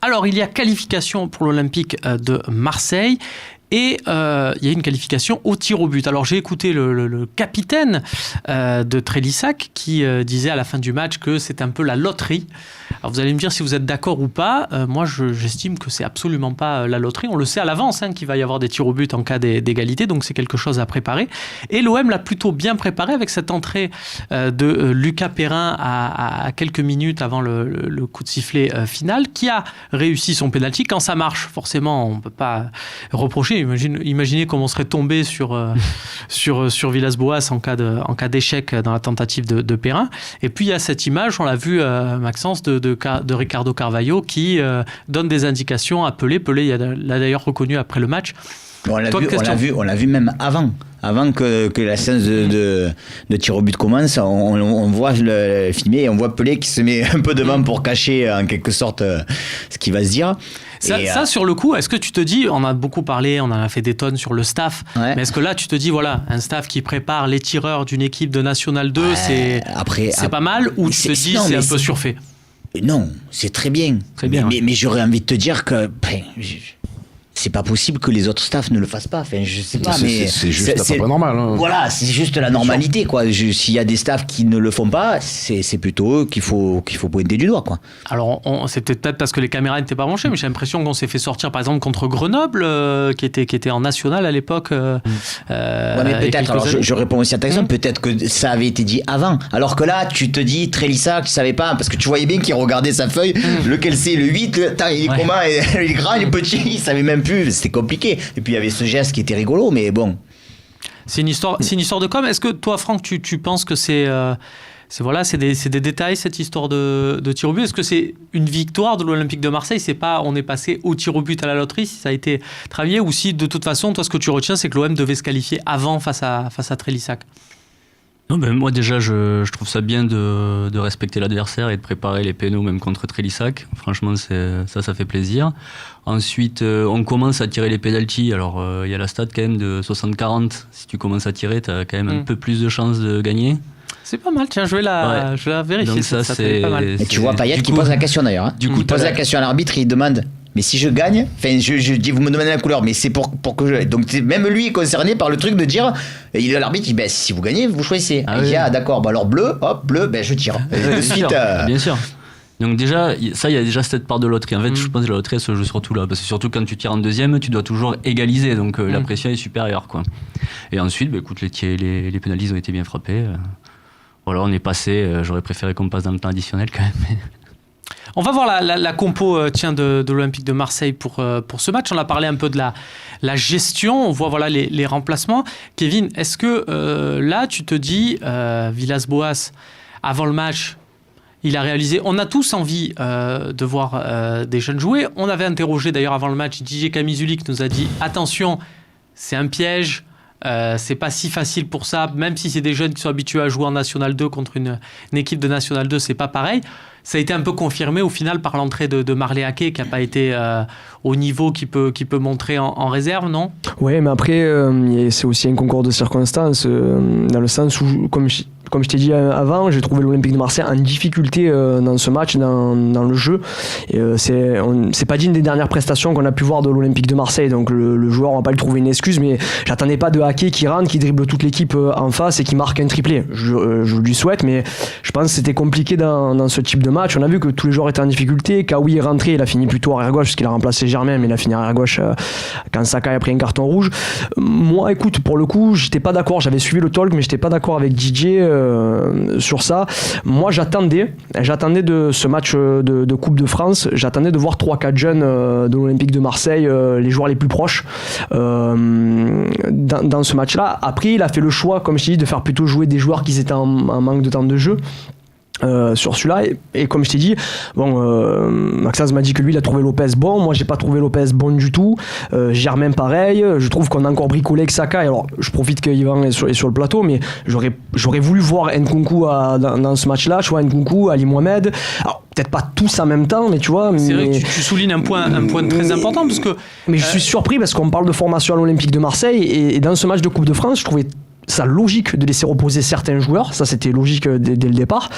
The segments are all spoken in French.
Alors, il y a qualification pour l'Olympique de Marseille. Et il y a une qualification au tir au but. Alors j'ai écouté le capitaine de Trélissac qui disait à la fin du match que c'est un peu la loterie. Alors vous allez me dire si vous êtes d'accord ou pas. Moi j'estime que c'est absolument pas la loterie. On le sait à l'avance qu'il va y avoir des tirs au but en cas d'égalité, donc c'est quelque chose à préparer. Et l'OM l'a plutôt bien préparé avec cette entrée de Lucas Perrin à quelques minutes avant le coup de sifflet final, qui a réussi son pénalty. Quand ça marche, forcément on peut pas reprocher. Imaginez comment on serait tombé sur Villas-Boas en cas d'échec dans la tentative de Perrin. Et puis il y a cette image, on l'a vu Maxence, de Ricardo Carvalho qui donne des indications à Pelé. Pelé l'a d'ailleurs reconnu après le match. On l'a vu même avant que la séance de tir au but commence. On voit le filmer et on voit Pelé qui se met un peu devant pour cacher en quelque sorte ce qui va se dire. Ça, sur le coup, est-ce que tu te dis, on a beaucoup parlé, on en a fait des tonnes sur le staff, mais est-ce que là tu te dis, voilà, un staff qui prépare les tireurs d'une équipe de National 2, c'est pas mal, ou tu te dis c'est un peu surfait? Non, c'est très bien. Mais j'aurais envie de te dire que c'est pas possible que les autres staffs ne le fassent pas. Enfin, je sais pas, mais c'est juste à peu près normal. Voilà, c'est juste la normalité, quoi. S'il y a des staffs qui ne le font pas, c'est plutôt eux qu'il faut pointer du doigt, quoi. Alors, c'est peut-être parce que les caméras n'étaient pas branchées, mais j'ai l'impression qu'on s'est fait sortir, par exemple, contre Grenoble, qui était en national à l'époque. Ouais, mais peut-être. Alors, je réponds aussi à ta question. Peut-être que ça avait été dit avant. Alors que là, tu te dis, Trélissac, tu savais pas, parce que tu voyais bien qu'il regardait sa feuille, lequel c'est, le 8, il est comment, il est grand, il est petit, il savait même plus, c'était compliqué. Et puis il y avait ce geste qui était rigolo, mais bon. C'est une histoire de com. Est-ce que toi, Franck, tu penses que c'est des détails, cette histoire de tir au but? Est-ce que c'est une victoire de l'Olympique de Marseille? C'est pas on est passé au tir au but à la loterie, si ça a été travaillé, ou si de toute façon, toi, ce que tu retiens, c'est que l'OM devait se qualifier avant face à Trélissac? Non, moi déjà je trouve ça bien de respecter l'adversaire et de préparer les pénaux même contre Trélissac. Franchement ça fait plaisir. Ensuite on commence à tirer les pénaltys. Alors il y a la stat quand même de 60-40. Si tu commences à tirer, t'as quand même un peu plus de chances de gagner. C'est pas mal, tiens, je vais la vérifier. Donc ça c'est pas mal. Et tu vois Payet qui pose la question d'ailleurs. Du coup, il pose la question à l'arbitre, il demande mais si je gagne, enfin je dis vous me demandez la couleur, mais c'est pour que je. Donc même lui est concerné par le truc de dire, l'arbitre il dit si vous gagnez, vous choisissez. D'accord, alors bleu, je tire. Bien sûr. Donc déjà, ça, il y a déjà cette part de loterie. En fait, je pense que la loterie, elle se joue surtout là. Parce que surtout quand tu tires en deuxième, tu dois toujours égaliser. Donc la pression est supérieure, quoi. Et ensuite, écoute, les pénalités ont été bien frappés. Voilà, on est passé. J'aurais préféré qu'on passe dans le temps additionnel quand même. On va voir la compo de l'Olympique de Marseille pour ce match. On a parlé un peu de la gestion. On voit les remplacements. Kevin, est-ce que là, tu te dis, Villas-Boas, avant le match, il a réalisé... On a tous envie de voir des jeunes jouer. On avait interrogé d'ailleurs avant le match Didier Camizuli qui nous a dit « Attention, c'est un piège ». C'est pas si facile pour ça, même si c'est des jeunes qui sont habitués à jouer en National 2 contre une équipe de National 2, c'est pas pareil. Ça a été un peu confirmé au final par l'entrée de Marley Haké qui n'a pas été au niveau qu'il peut montrer en réserve, non? Oui, mais après, c'est aussi un concours de circonstances, dans le sens où, comme je t'ai dit avant, j'ai trouvé l'Olympique de Marseille en difficulté dans ce match, dans le jeu. Et, c'est pas digne des dernières prestations qu'on a pu voir de l'Olympique de Marseille. Donc le joueur, on va pas lui trouver une excuse, mais j'attendais pas de Haké qui rentre, qui dribble toute l'équipe en face et qui marque un triplé. Je lui souhaite, mais je pense que c'était compliqué dans ce type de match. On a vu que tous les joueurs étaient en difficulté. Kawi est rentré, il a fini plutôt arrière gauche parce qu'il a remplacé Germain, mais il a fini arrière gauche quand Sakai a pris un carton rouge. Moi, écoute, pour le coup, j'étais pas d'accord. J'avais suivi le talk, mais j'étais pas d'accord avec Didier sur ça. Moi, j'attendais de ce match de Coupe de France, j'attendais de voir 3-4 jeunes de l'Olympique de Marseille, les joueurs les plus proches dans ce match-là. Après, il a fait le choix, comme je t'ai dit, de faire plutôt jouer des joueurs qui étaient en manque de temps de jeu. Sur celui-là, et comme je t'ai dit, Maxence m'a dit que lui il a trouvé Lopez bon. Moi j'ai pas trouvé Lopez bon du tout. Germain pareil. Je trouve qu'on a encore bricolé avec Saka. Alors je profite que Yvan est sur le plateau, mais j'aurais voulu voir Nkunku dans ce match-là. Je vois Nkunku, Ali Mohamed. Alors peut-être pas tous en même temps, mais tu vois. C'est vrai que tu soulignes un point très important parce que. Mais je suis surpris parce qu'on parle de formation à l'Olympique de Marseille et dans ce match de Coupe de France, je trouvais ça logique de laisser reposer certains joueurs, ça c'était logique dès le départ,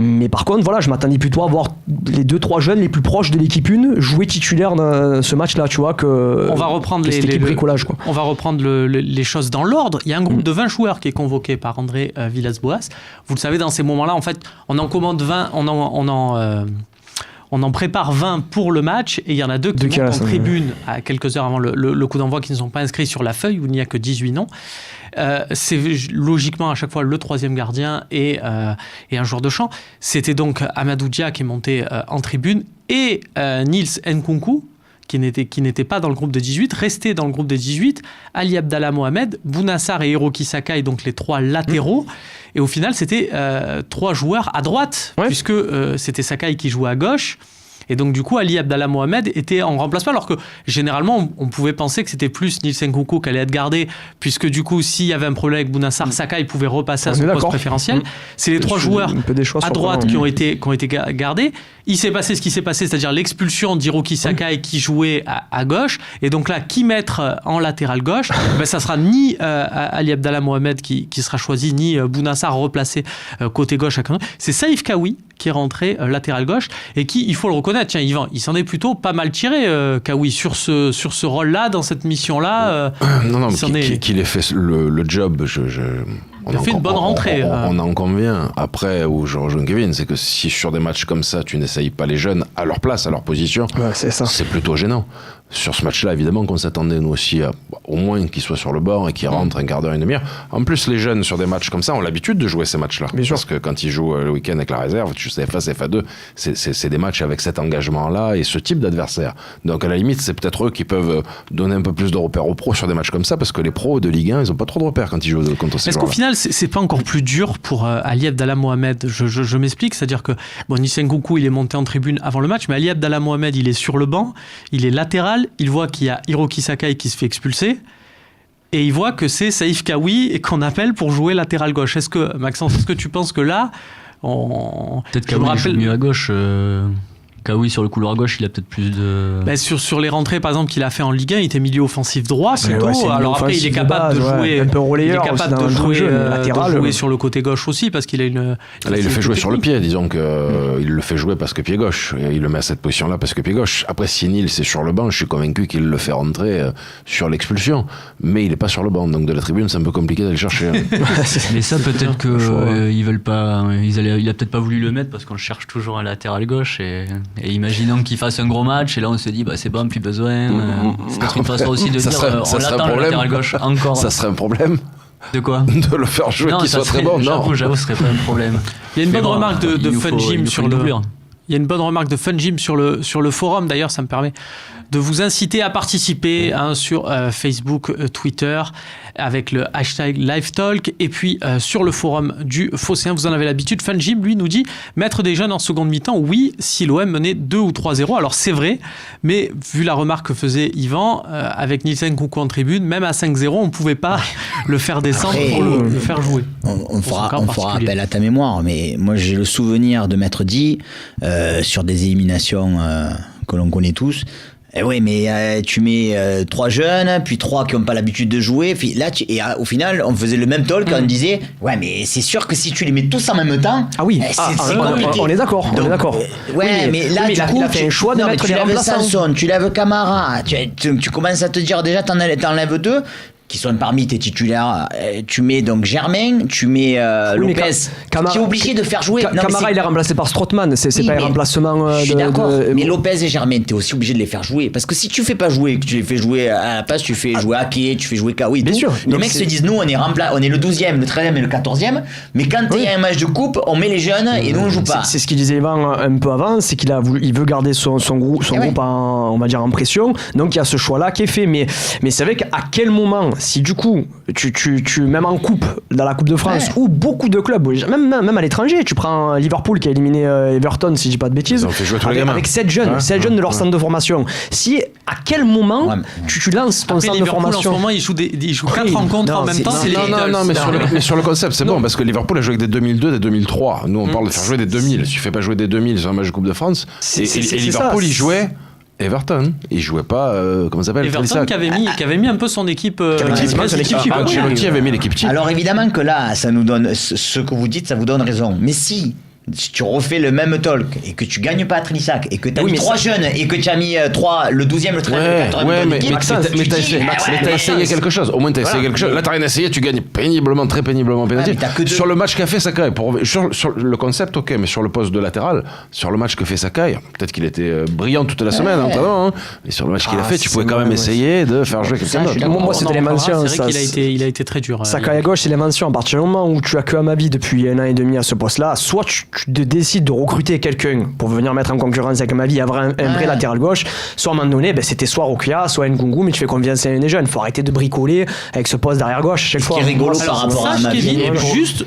Mais par contre, voilà, je m'attendais plutôt à voir les 2-3 jeunes les plus proches de l'équipe 1 jouer titulaire dans ce match-là, tu vois, on va reprendre bricolage, quoi. On va reprendre les choses dans l'ordre. Il y a un groupe de 20 joueurs qui est convoqué par André Villas-Boas. Vous le savez, dans ces moments-là, en fait, on en commande 20, on en prépare 20 pour le match et il y en a 2 qui montent en tribune à quelques heures avant le coup d'envoi qui ne sont pas inscrits sur la feuille où il n'y a que 18 noms. C'est logiquement à chaque fois le 3e gardien et un joueur de champ. C'était donc Amadou Dia qui est monté en tribune et Nils Nkunku qui n'était pas dans le groupe de 18, resté dans le groupe de 18, Ali Abdallah Mohamed, Bounassar et Hiroki Sakai, donc les 3 latéraux. Et au final, c'était 3 joueurs à droite, puisque c'était Sakai qui jouait à gauche. Et donc, du coup, Ali Abdallah Mohamed était en remplacement, alors que généralement, on pouvait penser que c'était plus Nils Nkunku qui allait être gardé, puisque du coup, s'il y avait un problème avec Bounassar, Sakai pouvait repasser à son poste préférentiel. C'est les 3 joueurs à droite qui ont été gardés. Il s'est passé ce qui s'est passé, c'est-à-dire l'expulsion d'Hiroki Sakai qui jouait à gauche. Et donc là, qui mettre en latéral gauche, ça sera ni Ali Abdallah Mohamed qui sera choisi, ni Bounassar replacé côté gauche. C'est Saïf Kaoui qui est rentré latéral gauche et qui, il faut le reconnaître, tiens Yvan, il s'en est plutôt pas mal tiré, Kaoui, sur ce rôle-là, dans cette mission-là. Non, qu'il ait fait le job, il a fait une bonne rentrée. On en convient. Après, où je rejoins Kevin, c'est que si sur des matchs comme ça, tu n'essayes pas les jeunes à leur place, à leur position, c'est plutôt gênant. Sur ce match-là, évidemment qu'on s'attendait nous aussi au moins qu'ils soient sur le bord et qu'ils rentrent un quart d'heure, une demi-heure. En plus, les jeunes sur des matchs comme ça ont l'habitude de jouer ces matchs-là. Parce que quand ils jouent le week-end avec la réserve, tu sais, FA, FA2, c'est des matchs avec cet engagement-là et ce type d'adversaire. Donc à la limite, c'est peut-être eux qui peuvent donner un peu plus de repères aux pros sur des matchs comme ça, parce que les pros de Ligue 1, ils n'ont pas trop de repères quand ils jouent contre ces joueurs-là. Est-ce qu'au final, c'est pas encore plus dur pour Ali Abdallah Mohamed? Je m'explique, c'est-à-dire que Nils Nkunku, il est monté en tribune avant le match, mais Ali Abdallah Mohamed, il est sur le banc, il est latéral, il voit qu'il y a Hiroki Sakai qui se fait expulser et il voit que c'est Saïf Kaoui et qu'on appelle pour jouer latéral gauche. Maxence, est-ce que tu penses que là peut-être Kaoui joue mieux à gauche, Kaoui sur le couloir gauche, il a peut-être plus de... sur les rentrées, par exemple, qu'il a fait en Ligue 1, il était milieu offensif droit plutôt. Alors après, il est capable de jouer un peu relayeur, il est capable de jouer sur le côté gauche aussi, parce qu'il a une... Là, il le fait jouer sur le pied, disons qu'il le fait jouer parce que pied gauche. Il le met à cette position-là parce que pied gauche. Après, si Nils c'est sur le banc, je suis convaincu qu'il le fait rentrer sur l'expulsion. Mais il n'est pas sur le banc, donc de la tribune, c'est un peu compliqué d'aller chercher. Mais ça, peut-être qu'ils veulent pas... Il a peut-être pas voulu le mettre parce qu'on cherche toujours un latéral gauche et imaginons qu'il fasse un gros match et là on se dit c'est bon, plus besoin. C'est peut-être une façon aussi de dire on l'attend le latéral gauche encore. Ça serait un problème de quoi? De le faire jouer, qu'il soit très bon. J'avoue, ce serait pas un problème. Il y a une bonne remarque de Funjim sur le... Il y a une bonne remarque de Funjim sur le forum, d'ailleurs ça me permet de vous inciter à participer sur Facebook, Twitter, avec le hashtag LiveTalk, et puis sur le forum du Phocéen, vous en avez l'habitude. Funjim, lui, nous dit mettre des jeunes en seconde mi-temps, oui, si l'OM menait 2 ou 3-0. Alors c'est vrai, mais vu la remarque que faisait Yvan, avec Nils Nkunku en tribune, même à 5-0, on ne pouvait pas le faire descendre pour le faire jouer. On fera appel à ta mémoire, mais moi j'ai le souvenir de m'être dit, sur des éliminations que l'on connaît tous, oui, mais tu mets 3 jeunes, puis 3 qui n'ont pas l'habitude de jouer. Puis là, au final, on faisait le même talk quand on disait ouais, mais c'est sûr que si tu les mets tous en même temps, c'est compliqué. On est d'accord. Mais là, du coup, il a fait un choix de mettre tu les lèves remplaçants. Samson, tu lèves Camara, tu commences à te dire déjà, t'enlèves 2 qui sont parmi tes titulaires. Tu mets donc Germain, tu mets Lopez, qui est obligé de faire jouer. Camara, il est remplacé par Strootman, c'est pas un remplacement. Je suis d'accord, mais Lopez et Germain, t'es aussi obligé de les faire jouer. Parce que si tu fais pas jouer, que tu les fais jouer à la passe, tu fais jouer Ake, tu fais jouer Kaoui. Bien sûr. Les mecs se disent, nous, on est le 12e, le 13e et le 14e, mais quand il y a un match de coupe, on met les jeunes et nous, on joue pas. C'est ce qu'il disait Yvan un peu avant, c'est qu'il veut garder son groupe on va dire en pression. Donc il y a ce choix-là qui est fait. Mais c'est vrai qu'à quel moment, si du coup, tu même en coupe, dans la Coupe de France, ou beaucoup de clubs, même à l'étranger, tu prends Liverpool qui a éliminé Everton, si je dis pas de bêtises, avec 7 jeunes, 7 jeunes de leur centre de formation. À quel moment tu lances ton centre de formation? En ce moment, il joue 4 rencontres en même temps. Mais sur le concept, c'est bon, parce que Liverpool a joué avec des 2002, des 2003. Nous, on parle de faire jouer des 2000. Si tu fais pas jouer des 2000 sur un match de Coupe de France, et Liverpool, il jouait Everton, il jouait pas comment ça s'appelle, Everton qui avait mis un peu son équipe Ancelotti avait mis l'équipe type. Alors évidemment que là ça nous donne ce que vous dites, ça vous donne raison, mais si si tu refais le même talk et que tu gagnes pas à Trélissac et que tu as mis 3 jeunes et que tu as mis 3, le 12e, le 13e, le 14e, mais t'as essayé quelque chose. Au moins t'as essayé quelque chose. Là t'as rien essayé, tu gagnes très péniblement pénalty. Sur le match qu'a fait Sakai, sur le concept, ok, mais sur le poste de latéral, sur le match que fait Sakai, peut-être qu'il était brillant toute la semaine, pardon, mais sur le match qu'il a fait, tu pouvais quand même essayer de faire jouer quelqu'un d'autre. Moi c'était l'invention. C'est vrai qu'il a été très dur. Sakai à gauche, c'est l'invention. À partir du moment où tu as que Amavi depuis 1 an et demi à ce poste-là, soit tu décides de recruter quelqu'un pour venir mettre en concurrence avec Amavi, avoir un vrai latéral gauche, soit à un moment donné, c'était soit Rokia, soit Nkunku, mais tu fais confiance à un des jeunes. Il faut arrêter de bricoler avec ce poste d'arrière gauche chaque fois. Ce qui est rigolo par rapport à Amavi.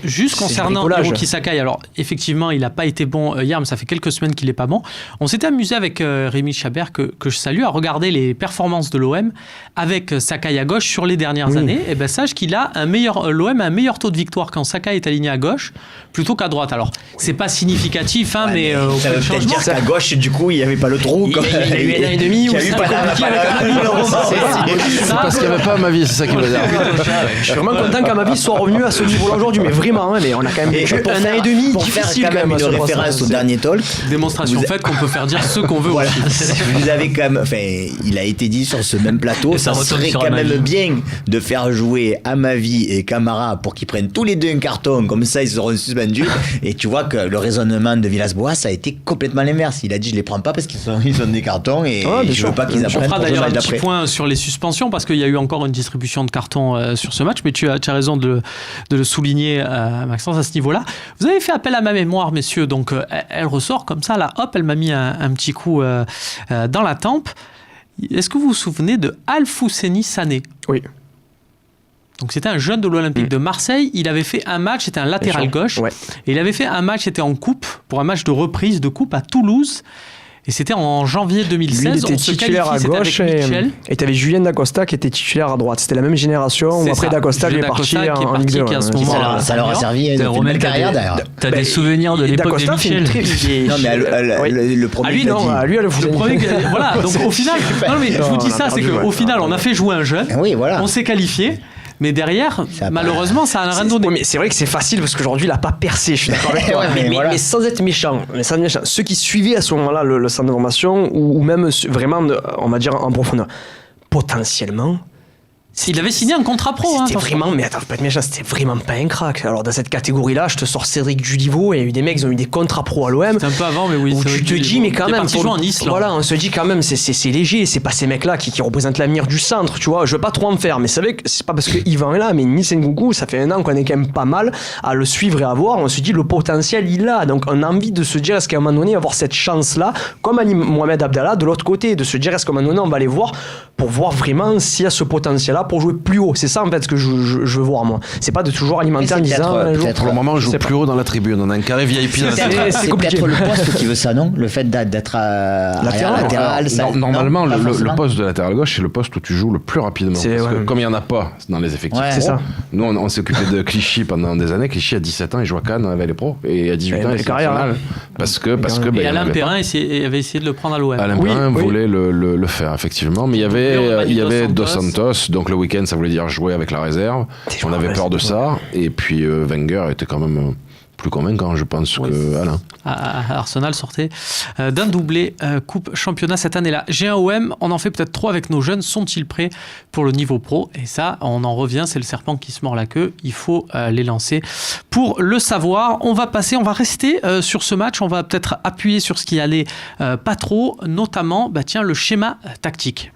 Juste concernant Hiroki Sakai, alors effectivement, il n'a pas été bon hier, mais ça fait quelques semaines qu'il n'est pas bon. On s'était amusé avec Rémi Chabert, que je salue, à regarder les performances de l'OM avec Sakai à gauche sur les dernières années. Et sache qu'il a l'OM a un meilleur taux de victoire quand Sakai est aligné à gauche plutôt qu'à droite. Alors, c'est pas significatif, mais ça veut peut-être dire qu'à gauche, du coup, il n'y avait pas le trou. Il a eu 1 an et demi où c'est compliqué avec Amavi. C'est parce qu'il n'y avait pas Amavi, c'est ça qui veut dire. Je suis vraiment content qu'Amavi soit revenu à ce niveau-là aujourd'hui, mais vraiment, mais on a quand même vécu 1 an et demi difficile quand même. Une référence au dernier talk. Démonstration faite qu'on peut faire dire ce qu'on veut aussi. Vous avez quand même, il a été dit sur ce même plateau, ça serait quand même bien de faire jouer Amavi et Camara pour qu'ils prennent tous les deux un carton, comme ça ils seront suspendus. Et tu vois que le raisonnement de Villas-Boas ça a été complètement l'inverse. Il a dit je les prends pas parce qu'ils ont des cartons et je veux pas qu'ils apprennent. On fera d'ailleurs un petit point sur les suspensions parce qu'il y a eu encore une distribution de cartons sur ce match, mais tu as raison de le souligner, Maxence, à ce niveau-là. Vous avez fait appel à ma mémoire, messieurs, donc elle ressort comme ça, là, hop, elle m'a mis un petit coup dans la tempe. Est-ce que vous vous souvenez de Alfousseni Sané ? Oui. Donc c'était un jeune de l'Olympique de Marseille. Il avait fait un match, c'était un latéral gauche. Ouais. Et il avait fait un match, c'était en coupe, pour un match de reprise de coupe à Toulouse. Et c'était en janvier 2016. Lui, il était titulaire à gauche et tu avais Julien Dacosta qui était titulaire à droite. C'était la même génération où après Dacosta est parti en Ligue 2. Ça leur a servi une belle carrière d'ailleurs. T'as des souvenirs de l'époque de Michel. Non mais le premier. À lui, le premier. Voilà, donc au final, je vous dis ça, c'est qu'au final, on a fait jouer un jeune, on s'est qualifié. Mais derrière, malheureusement, ça n'a rien donné. Mais c'est vrai que c'est facile parce qu'aujourd'hui, il n'a pas percé. Je suis d'accord avec toi. Mais sans être méchant, ceux qui suivaient à ce moment-là le centre de formation ou même vraiment, on va dire en profondeur, potentiellement. Il avait signé un contrat pro. C'était vraiment, mais attends, faut pas être méchant, c'était vraiment pas un crack. Alors dans cette catégorie-là, je te sors Cédric Judivo et il y a eu des mecs qui ont eu des contrats pro à l'OM. C'était un peu avant, mais oui. Où tu te dis, mais quand même. Jouer en Islande. Voilà, on se dit quand même, c'est léger, c'est pas ces mecs-là qui représentent l'avenir du centre, tu vois. Je veux pas trop en faire, mais c'est pas parce que Yvan est là, mais Nice Nkunku, ça fait 1 an qu'on est quand même pas mal à le suivre et à voir. On se dit, le potentiel, il a. Donc on a envie de se dire, est-ce qu'à un moment donné, avoir cette chance-là, comme Ali Mohamed Abdallah, de l'autre côté, de se dire, est-ce qu'à un moment donné, on va aller voir pour voir vraiment s'il y a ce potentiel-là pour jouer plus haut. C'est ça en fait ce que je veux voir moi. C'est pas de toujours alimenter en disant pour le moment on joue plus haut dans la tribune, on a un carré VIP dans la tribune. C'est peut-être le poste qui veut ça, non ? Le fait d'être latéral. Normalement le poste de latéral gauche c'est le poste où tu joues le plus rapidement. Parce que comme il n'y en a pas dans les effectifs pro, ça. Nous on s'est occupé de Clichy pendant des années. Clichy à 17 ans il joue à Cannes avec les pros et à 18 ans il est national parce que et Alain Perrin avait essayé de le prendre à l'OM. Alain Perrin voulait le faire effectivement, mais il y avait Dos Santos, donc le week-end ça voulait dire jouer avec la réserve. On avait peur de ça. Et puis Wenger était quand même plus convaincant, je pense, que Alain. Arsenal sortait d'un doublé Coupe Championnat cette année-là. G1-OM, on en fait peut-être 3 avec nos jeunes. Sont-ils prêts pour le niveau pro ? Et ça, on en revient, c'est le serpent qui se mord la queue. Il faut les lancer pour le savoir. On va rester sur ce match. On va peut-être appuyer sur ce qui allait pas trop, notamment le schéma tactique.